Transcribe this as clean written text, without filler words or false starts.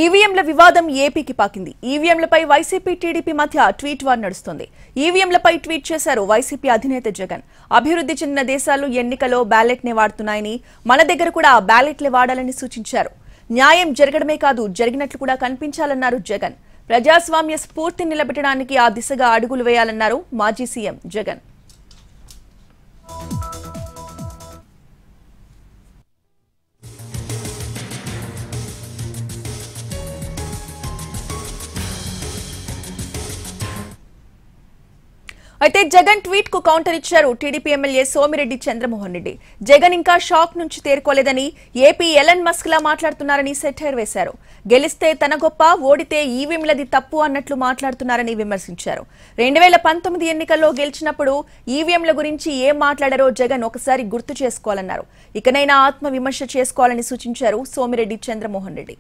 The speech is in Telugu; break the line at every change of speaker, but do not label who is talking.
ఈవీఎంల వివాదం ఏపీకి పాకింది. ఈవీఎంలపై వైసీపీ టీడీపీ మధ్య ట్వీట్ వార్ నడుస్తుంది. ఈవీఎంలపై ట్వీట్ చేశారు వైసీపీ అధినేత జగన్. అభివృద్ధి చెందిన దేశాలు ఎన్నికలో బ్యాలెట్ నే వాడుతున్నాయని, మన దగ్గర కూడా బ్యాలెట్లే వాడాలని సూచించారు. న్యాయం జరగడమే కాదు, జరిగినట్లు కూడా కనిపించాలన్నారు జగన్. ప్రజాస్వామ్య స్ఫూర్తిని నిలబెట్టడానికి ఆ దిశగా అడుగులు వేయాలన్నారు మాజీ సీఎం జగన్. అయితే జగన్ ట్వీట్ కు కౌంటర్ ఇచ్చారు టీడీపీ ఎమ్మెల్యే సోమిరెడ్డి చంద్రమోహన్ రెడ్డి. జగన్ ఇంకా షాక్ నుంచి తేరుకోలేదని, ఏపీ ఎలన్ మస్క్ లా మాట్లాడుతున్నారని సెటైర్ వేశారు. గెలిస్తే తన గొప్ప, ఓడితే ఈవీఎంలది తప్పు అన్నట్లు మాట్లాడుతున్నారని విమర్శించారు. 2019 ఎన్నికల్లో గెలిచినప్పుడు ఈవీఎంల గురించి ఏం మాట్లాడారో జగన్ ఒకసారి గుర్తు చేసుకోవాలన్నారు. ఇకనైనా ఆత్మవిమర్శ చేసుకోవాలని సూచించారు సోమిరెడ్డి చంద్రమోహన్ రెడ్డి.